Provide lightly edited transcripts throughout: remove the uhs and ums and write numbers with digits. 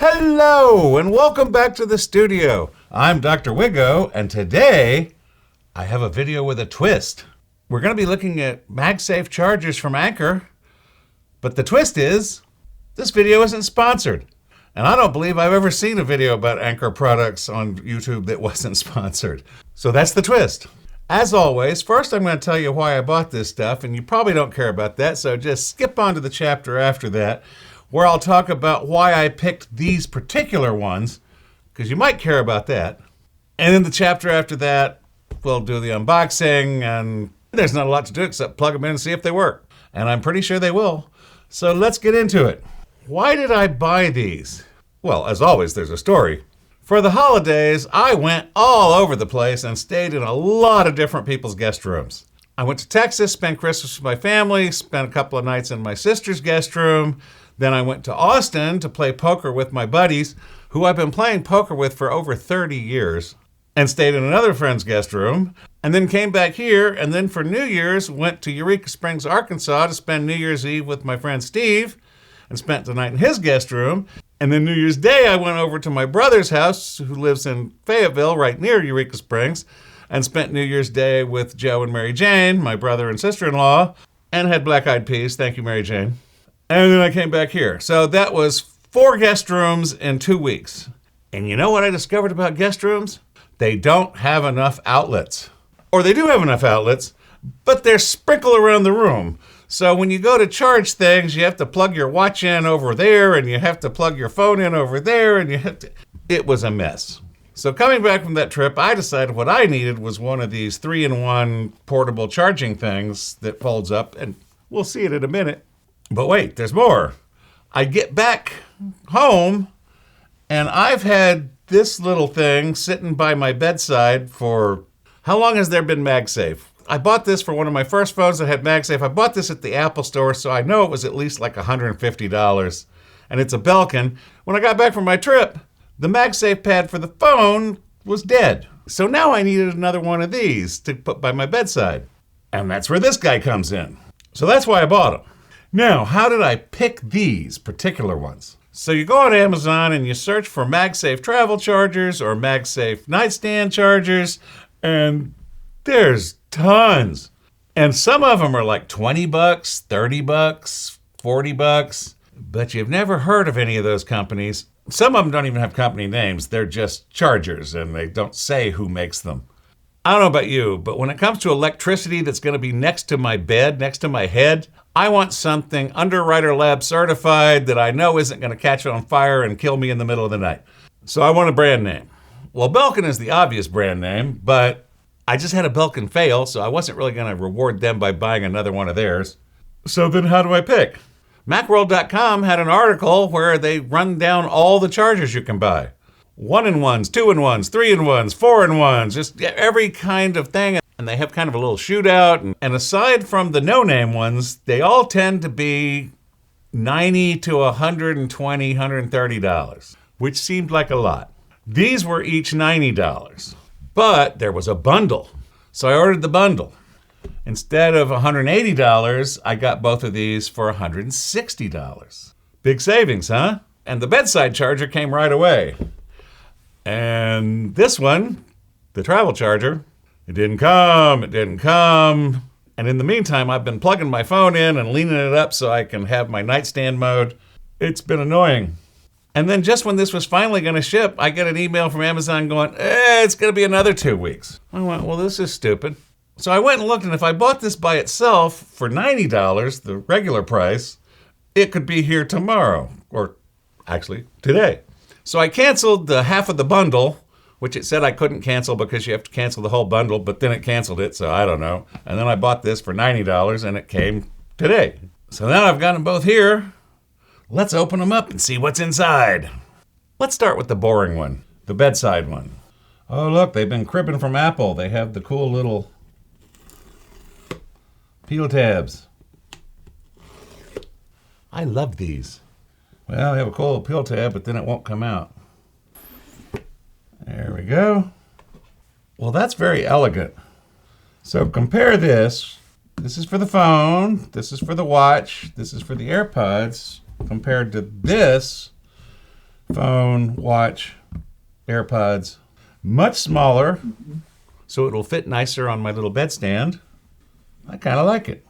Hello, and welcome back to the studio. I'm Dr. Wiggo, and today I have a video with a twist. We're going to be looking at MagSafe chargers from Anker, but the twist is this video isn't sponsored. And I don't believe I've ever seen a video about Anker products on YouTube that wasn't sponsored. So that's the twist. As always, first I'm going to tell you why I bought this stuff, and you probably don't care about that, so just skip on to the chapter after that, where I'll talk about why I picked these particular ones, because you might care about that. And then the chapter after that, we'll do the unboxing, and there's not a lot to do except plug them in and see if they work. And I'm pretty sure they will. So let's get into it. Why did I buy these? Well, as always, there's a story. For the holidays, I went all over the place and stayed in a lot of different people's guest rooms. I went to Texas, spent Christmas with my family, spent a couple of nights in my sister's guest room. Then I went to Austin to play poker with my buddies, who I've been playing poker with for over 30 years, and stayed in another friend's guest room, and then came back here, and then for New Year's went to Eureka Springs, Arkansas to spend New Year's Eve with my friend Steve, and spent the night in his guest room. And then New Year's Day, I went over to my brother's house, who lives in Fayetteville, right near Eureka Springs, and spent New Year's Day with Joe and Mary Jane, my brother and sister-in-law, and had black-eyed peas. Thank you, Mary Jane. And then I came back here. So that was 4 guest rooms in 2 weeks. And you know what I discovered about guest rooms? They don't have enough outlets. Or they do have enough outlets, but they're sprinkled around the room. So when you go to charge things, you have to plug your watch in over there, and you have to plug your phone in over there, and you have to... It was a mess. So coming back from that trip, I decided what I needed was one of these 3-in-1 portable charging things that folds up, and we'll see it in a minute. But wait, there's more. I get back home, and I've had this little thing sitting by my bedside for... How long has there been MagSafe? I bought this for one of my first phones that had MagSafe. I bought this at the Apple store, so I know it was at least like $150. And it's a Belkin. When I got back from my trip, the MagSafe pad for the phone was dead. So now I needed another one of these to put by my bedside. And that's where this guy comes in. So that's why I bought them. Now, how did I pick these particular ones? So you go on Amazon and you search for MagSafe travel chargers or MagSafe nightstand chargers, and there's tons. And some of them are like $20, $30, $40, but you've never heard of any of those companies. Some of them don't even have company names. They're just chargers, and they don't say who makes them. I don't know about you, but when it comes to electricity that's going to be next to my bed, next to my head, I want something Underwriter Lab certified that I know isn't going to catch on fire and kill me in the middle of the night. So I want a brand name. Well, Belkin is the obvious brand name, but I just had a Belkin fail, so I wasn't really going to reward them by buying another one of theirs. So then how do I pick? Macworld.com had an article where they run down all the chargers you can buy. 1-in-1s, 2-in-1s, 3-in-1s, 4-in-1s, just every kind of thing. And they have kind of a little shootout. And aside from the no-name ones, they all tend to be $90 to $120, $130, which seemed like a lot. These were each $90, but there was a bundle. So I ordered the bundle. Instead of $180, I got both of these for $160. Big savings, huh? And the bedside charger came right away. And this one, the travel charger, it didn't come. And in the meantime, I've been plugging my phone in and leaning it up so I can have my nightstand mode. It's been annoying. And then just when this was finally going to ship, I get an email from Amazon going, it's going to be another 2 weeks. I went, well, this is stupid. So I went and looked, and if I bought this by itself for $90, the regular price, it could be here tomorrow, or actually today. So I canceled the half of the bundle, which it said I couldn't cancel because you have to cancel the whole bundle, but then it canceled it, so I don't know. And then I bought this for $90, and it came today. So now I've got them both here. Let's open them up and see what's inside. Let's start with the boring one, the bedside one. Oh, look, they've been cribbing from Apple. They have the cool little peel tabs. I love these. Well, they have a cool peel tab, but then it won't come out. There we go. Well, that's very elegant. So compare this. This is for the phone. This is for the watch. This is for the AirPods. Compared to this, phone, watch, AirPods. Much smaller, so it'll fit nicer on my little bedstand. I kind of like it.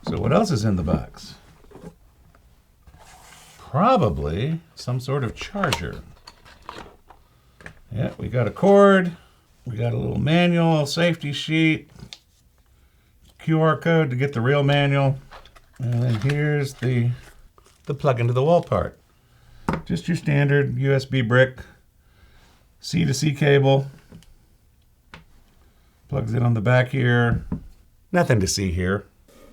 So what else is in the box? Probably some sort of charger. Yeah, we got a cord. We got a little manual, safety sheet, QR code to get the real manual. And then here's the plug into the wall part. Just your standard USB brick, C to C cable. Plugs in on the back here. Nothing to see here.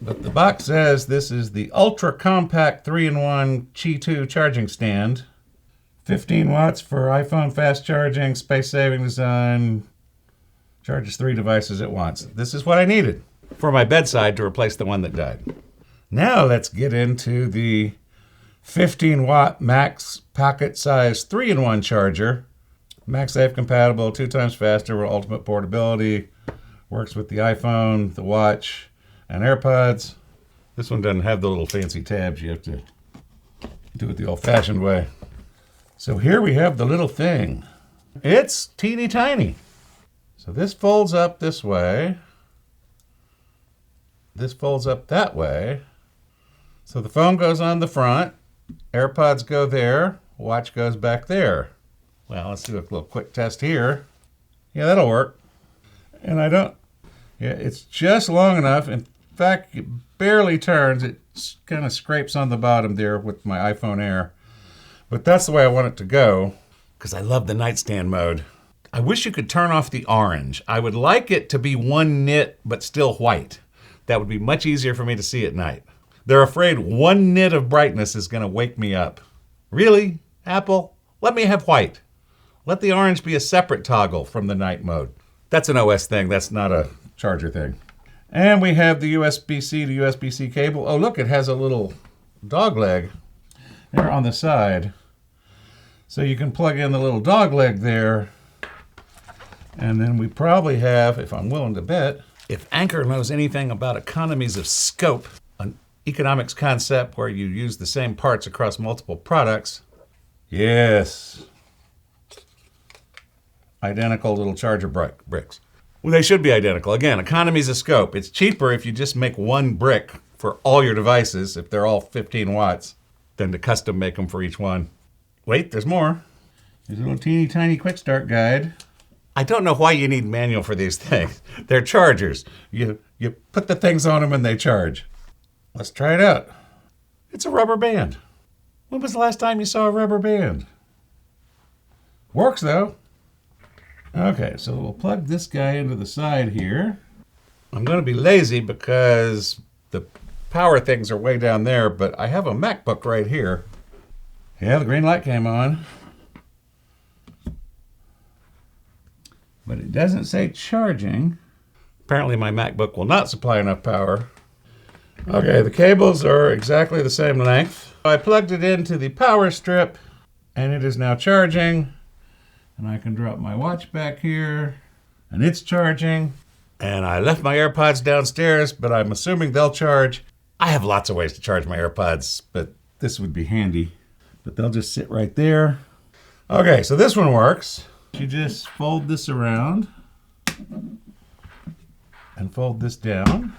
But the box says this is the ultra compact 3-in-1 Qi 2 charging stand. 15 watts for iPhone fast charging, space saving design, charges 3 devices at once. This is what I needed for my bedside to replace the one that died. Now let's get into the 15 watt max pocket size 3-in-1 charger. MagSafe compatible, 2 times faster, ultimate portability, works with the iPhone, the watch, and AirPods. This one doesn't have the little fancy tabs. You have to do it the old-fashioned way. So here we have the little thing. It's teeny tiny. So this folds up this way. This folds up that way. So the phone goes on the front. AirPods go there. Watch goes back there. Well, let's do a little quick test here. Yeah, that'll work. And it's just long enough. In fact, it barely turns. It kind of scrapes on the bottom there with my iPhone Air. But that's the way I want it to go, because I love the nightstand mode. I wish you could turn off the orange. I would like it to be one nit, but still white. That would be much easier for me to see at night. They're afraid one nit of brightness is going to wake me up. Really, Apple? Let me have white. Let the orange be a separate toggle from the night mode. That's an OS thing. That's not a charger thing. And we have the USB-C to USB-C cable. Oh, look, it has a little dog leg there on the side. So you can plug in the little dog leg there. And then we probably have, if I'm willing to bet, if Anker knows anything about economies of scope, an economics concept where you use the same parts across multiple products, yes, identical little charger bricks. Well, they should be identical. Again, economies of scope. It's cheaper if you just make one brick for all your devices, if they're all 15 watts, than to custom make them for each one. Wait, there's more. There's a little teeny tiny quick start guide. I don't know why you need manual for these things. They're chargers. You put the things on them and they charge. Let's try it out. It's a rubber band. When was the last time you saw a rubber band? Works though. Okay, so we'll plug this guy into the side here. I'm going to be lazy because the power things are way down there, but I have a MacBook right here. Yeah, the green light came on. But it doesn't say charging. Apparently my MacBook will not supply enough power. Okay, the cables are exactly the same length. I plugged it into the power strip and it is now charging. And I can drop my watch back here and it's charging. And I left my AirPods downstairs, but I'm assuming they'll charge. I have lots of ways to charge my AirPods, but this would be handy. But they'll just sit right there. Okay, so this one works. You just fold this around and fold this down.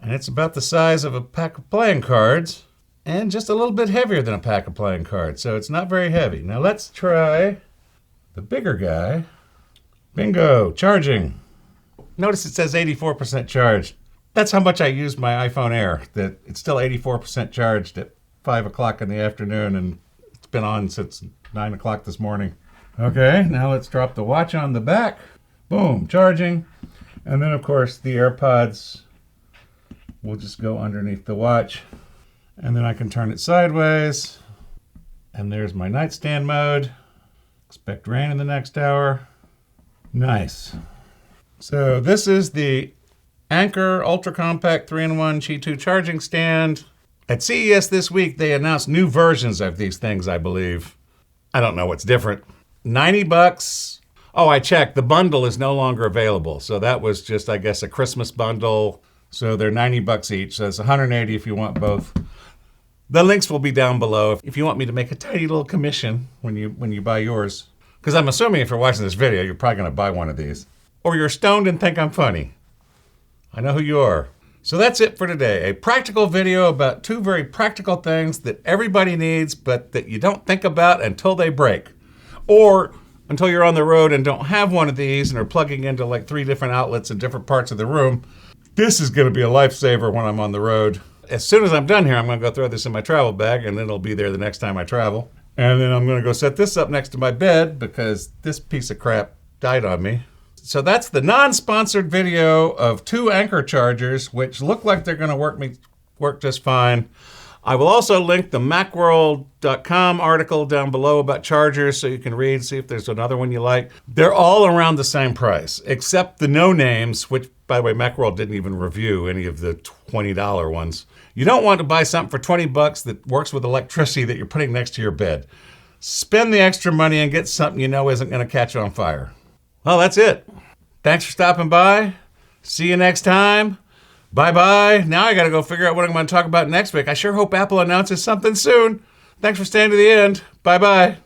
And it's about the size of a pack of playing cards and just a little bit heavier than a pack of playing cards. So it's not very heavy. Now let's try the bigger guy. Bingo, charging. Notice it says 84% charged. That's how much I used my iPhone Air, that it's still 84% charged at 5 o'clock in the afternoon and it's been on since 9 o'clock this morning. Okay, now let's drop the watch on the back. Boom, charging. And then of course the AirPods will just go underneath the watch. And then I can turn it sideways. And there's my nightstand mode. Expect rain in the next hour. Nice. So this is the Anker Ultra Compact 3-in-1 Qi 2 charging stand. At CES this week, they announced new versions of these things, I believe. I don't know what's different. $90. Oh, I checked. The bundle is no longer available. So that was just, I guess, a Christmas bundle. So they're $90 each. So it's $180 if you want both. The links will be down below if you want me to make a tiny little commission when you buy yours. Because I'm assuming if you're watching this video, you're probably going to buy one of these. Or you're stoned and think I'm funny. I know who you are. So that's it for today. A practical video about two very practical things that everybody needs, but that you don't think about until they break. Or until you're on the road and don't have one of these and are plugging into like 3 different outlets in different parts of the room. This is going to be a lifesaver when I'm on the road. As soon as I'm done here, I'm going to go throw this in my travel bag, and then it'll be there the next time I travel. And then I'm going to go set this up next to my bed because this piece of crap died on me. So that's the non-sponsored video of 2 Anker chargers, which look like they're going to work just fine. I will also link the macworld.com article down below about chargers so you can read, see if there's another one you like. They're all around the same price, except the no names, which, by the way, Macworld didn't even review any of the $20 ones. You don't want to buy something for 20 bucks that works with electricity that you're putting next to your bed. Spend the extra money and get something you know isn't going to catch on fire. Well, that's it. Thanks for stopping by. See you next time. Bye-bye. Now I got to go figure out what I'm going to talk about next week. I sure hope Apple announces something soon. Thanks for staying to the end. Bye-bye.